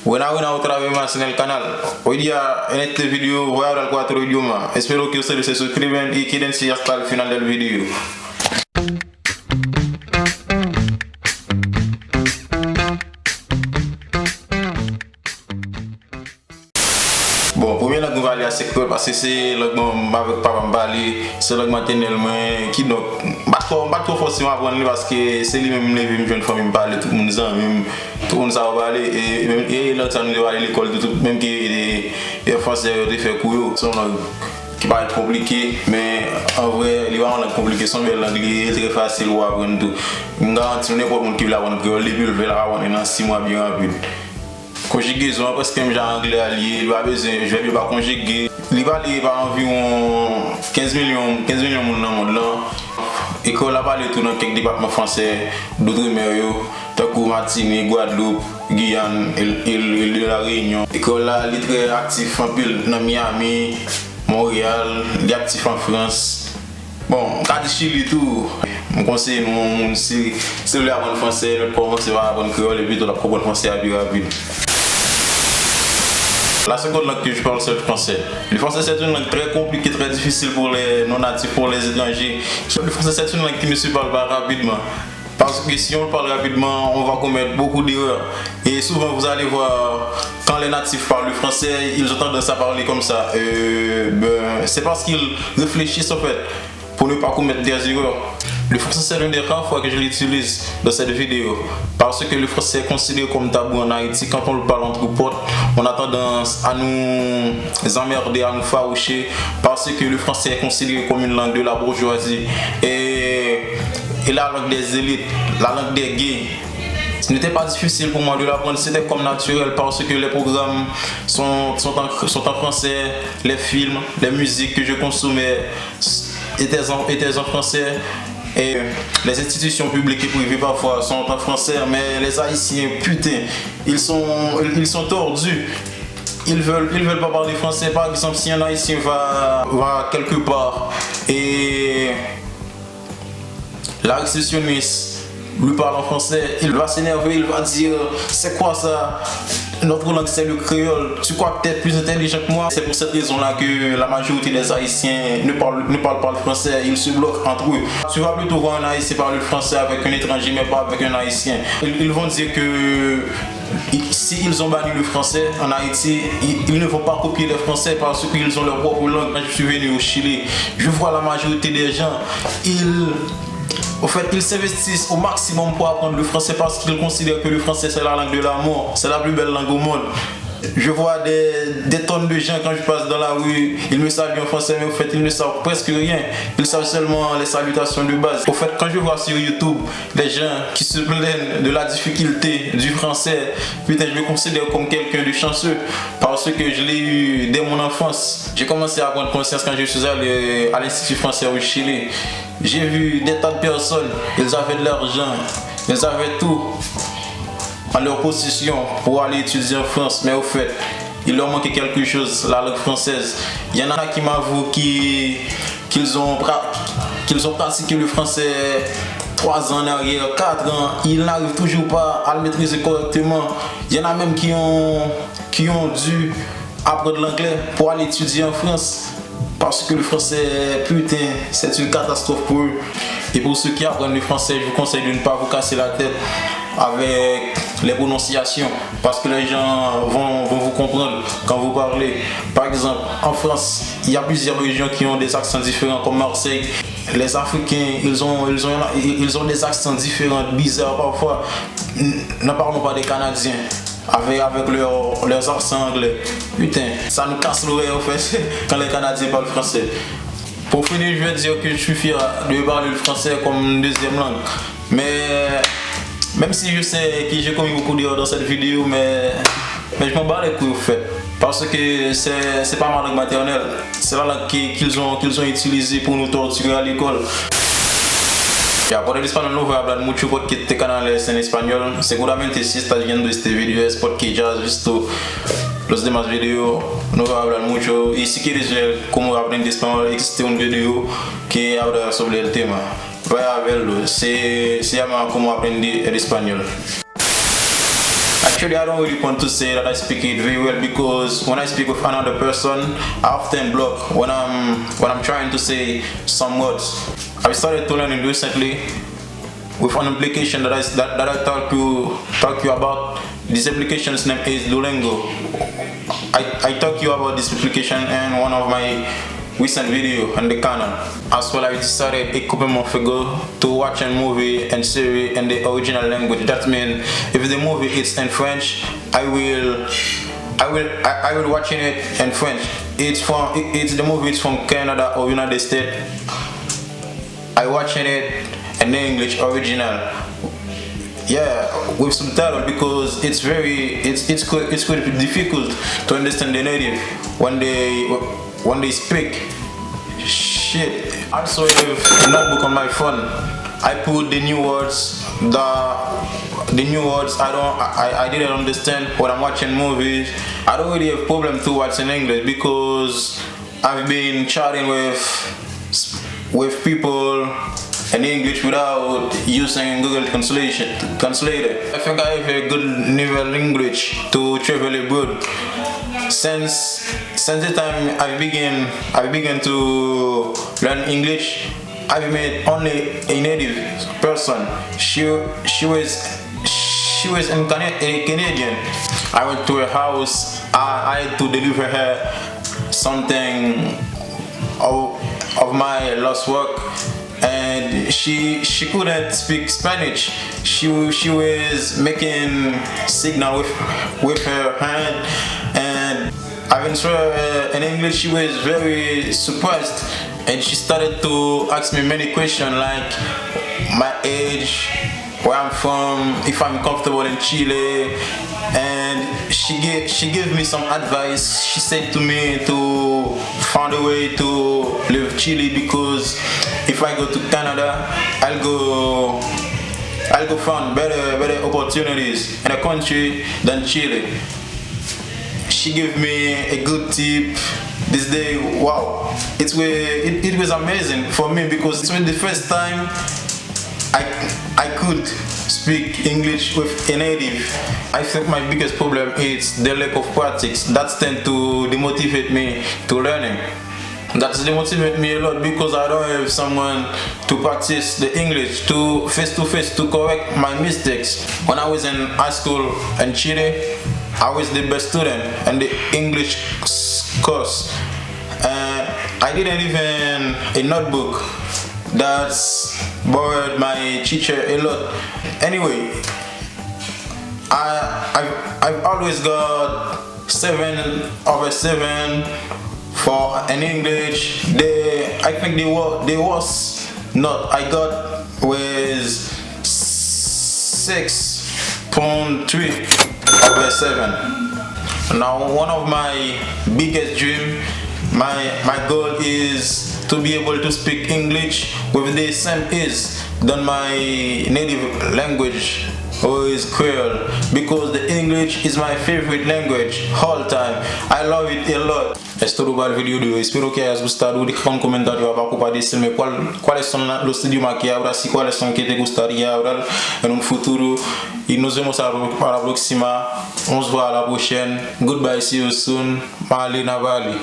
Buena otra vez más en el canal. Hoy día en este video voy a hablar 4 idiomas. Espero que ustedes se suscriban y quédense hasta el final del video. Bon, premier langue va aller à secteur parce que c'est langue avec papa m'parler, c'est langue maternelle moi qui donc pas trop forcément apprendre parce que c'est lui même lever me jeune famille me parler tout le monde tout le monde ça va parler et là ça nous va aller à l'école tout même qui les français de faire cours sont langue qui va être compliqué mais en vrai les langues compliquées sont belles langues très facile à apprendre tout. On garantit n'importe monde qui veut apprendre créole les veut l'apprendre dans 6 mois bien rapide. Conjugaison parce que j'ai anglais allié, il va besoin, je vais pas conjuguer. Il va aller par environ 15 millions de monde dans le monde là. École a parlé tout dans quelques départements français d'outre-mer tant que Martinique, Guadeloupe, Guyane et de la Réunion. École là est très actif en pile dans Miami, Montréal, il est actif en France. Bon, quand je suis tout, je conseille mon si vous voulez apprendre français, notre commencer par apprendre créole et puis la apprendre français à plus rapide. La seconde langue que je parle c'est le français. Le français c'est une langue très compliquée, très difficile pour les non-natifs, pour les étrangers. Le français c'est une langue qui ne se parle pas rapidement. Parce que si on le parle rapidement, on va commettre beaucoup d'erreurs. Et souvent vous allez voir, quand les natifs parlent le français, ils ont tendance à parler comme ça. C'est parce qu'ils réfléchissent en fait, pour ne pas commettre des erreurs. Le français c'est l'une des rares fois que je l'utilise dans cette vidéo parce que le français est considéré comme tabou en Haïti. Quand on le parle entre potes, on a tendance à nous emmerder, à nous faroucher parce que le français est considéré comme une langue de la bourgeoisie et la langue des élites, la langue des gays. Ce n'était pas difficile pour moi de l'apprendre, c'était comme naturel parce que les programmes sont en français, les films, les musiques que je consommais étaient en français. Et les institutions publiques et privées parfois sont en français, mais les Haïtiens, putain, ils sont tordus. Ils veulent pas parler français. Par exemple, si un Haïtien va quelque part et la réceptionniste lui parle en français, il va s'énerver, il va dire c'est quoi ça? Notre langue c'est le créole, tu crois que tu es plus intelligent que moi? C'est pour cette raison là que la majorité des Haïtiens ne parlent pas le français, ils se bloquent entre eux. Tu vas plutôt voir un Haïtien parler le français avec un étranger mais pas avec un Haïtien. Ils vont dire que s'ils ont banni le français en Haïti, ils ne vont pas copier le français parce qu'ils ont leur propre langue. Quand je suis venu au Chili, je vois la majorité des gens, ils s'investissent au maximum pour apprendre le français parce qu'ils considèrent que le français c'est la langue de l'amour, c'est la plus belle langue au monde. Je vois des tonnes de gens quand je passe dans la rue, ils me saluent en français mais au fait ils ne savent presque rien. Ils savent seulement les salutations de base. Au fait quand je vois sur YouTube des gens qui se plaignent de la difficulté du français, putain je me considère comme quelqu'un de chanceux parce que je l'ai eu dès mon enfance. J'ai commencé à prendre conscience quand je suis allé à l'Institut français au Chili. J'ai vu des tas de personnes, ils avaient de l'argent, ils avaient tout à leur possession pour aller étudier en France, mais au fait, il leur manquait quelque chose, la langue française. Il y en a qui m'avouent qu'ils ont pratiqué le français 3 ans en arrière, 4 ans, ils n'arrivent toujours pas à le maîtriser correctement. Il y en a même qui ont dû apprendre l'anglais pour aller étudier en France. Parce que le français, putain, c'est une catastrophe pour eux. Et pour ceux qui apprennent le français, je vous conseille de ne pas vous casser la tête avec les prononciations. Parce que les gens vont vous comprendre quand vous parlez. Par exemple, en France, il y a plusieurs régions qui ont des accents différents, comme Marseille. Les Africains, ils ont des accents différents, bizarres parfois. Ne parlons pas des Canadiens. Avec leurs accents anglais. Putain, ça nous casse l'oreille en fait quand les Canadiens parlent français. Pour finir, je vais dire que je suis fier de parler le français comme une deuxième langue. Mais même si je sais que j'ai commis beaucoup d'erreurs dans cette vidéo, mais je m'en bats les couilles au fait. Parce que c'est pas ma langue maternelle, c'est la langue qu'ils ont utilisée pour nous torturer à l'école. Ya, por el español no voy a hablar mucho porque este canal es en español. Seguramente si estás viendo este video es porque ya has visto los demás videos. No voy a hablar mucho. Y si quieres ver cómo aprender español, existe un video que habla sobre el tema. Vaya a verlo. Se llama Cómo aprender el español. Actually, I don't really want to say that I speak it very well because when I speak with another person, I often block when I'm trying to say some words. I started to learn it recently with an application that I talk to you about. This application's name is Duolingo. I talk to you about this application in one of my recent video on the channel. As well, I decided a couple months ago to watch a movie and series in the original language. That means if the movie is in French, I will watching it in French. The movie is from Canada or United States. I watching it in English original. Yeah, with subtitle because it's quite difficult to understand the native when they speak. Shit. Also, I have a notebook on my phone. I put the new words. The new words I didn't understand when I'm watching movies. I don't really have problem to watch in English because I've been chatting with people in English without using Google Translator. I think I have a good level English to travel abroad. Since the time I began to learn English, I've met only a native person. She was a Canadian. I went to her house. I had to deliver her something of my last work, and she couldn't speak Spanish. She was making signal with her hand, and I answered her in English. She was very surprised, and she started to ask me many questions like my age, where I'm from, if I'm comfortable in Chile, and she gave me some advice. She said to me to find a way to leave Chile because if I go to Canada, I'll go find better opportunities in a country than Chile. She gave me a good tip. This day, wow, it was amazing for me because it was the first time I could speak English with a native. I think my biggest problem is the lack of practice. That tends to demotivate me to learning. That's demotivate me a lot because I don't have someone to practice the English to face to correct my mistakes. When I was in high school in Chile, I was the best student in the English course. I didn't even a notebook. That's bored my teacher a lot. Anyway, I've always got 7/7 for an English. I think the worst note I got was 6.3/7. Now, one of my biggest dreams, my goal is to be able to speak English with the same ease than my native language, or is Creole, because the English is my favorite language all time. I love it a lot. Esto do el vídeo de hoy. Espero que hayas gustado. Deja un comentario abajo para decirme cuáles son los idiomas que hablas y cuáles son que te gustaría hablar en un futuro. Y nos vemos para la próxima. On se voit à la prochaine. Goodbye, see you soon. Malina Valley.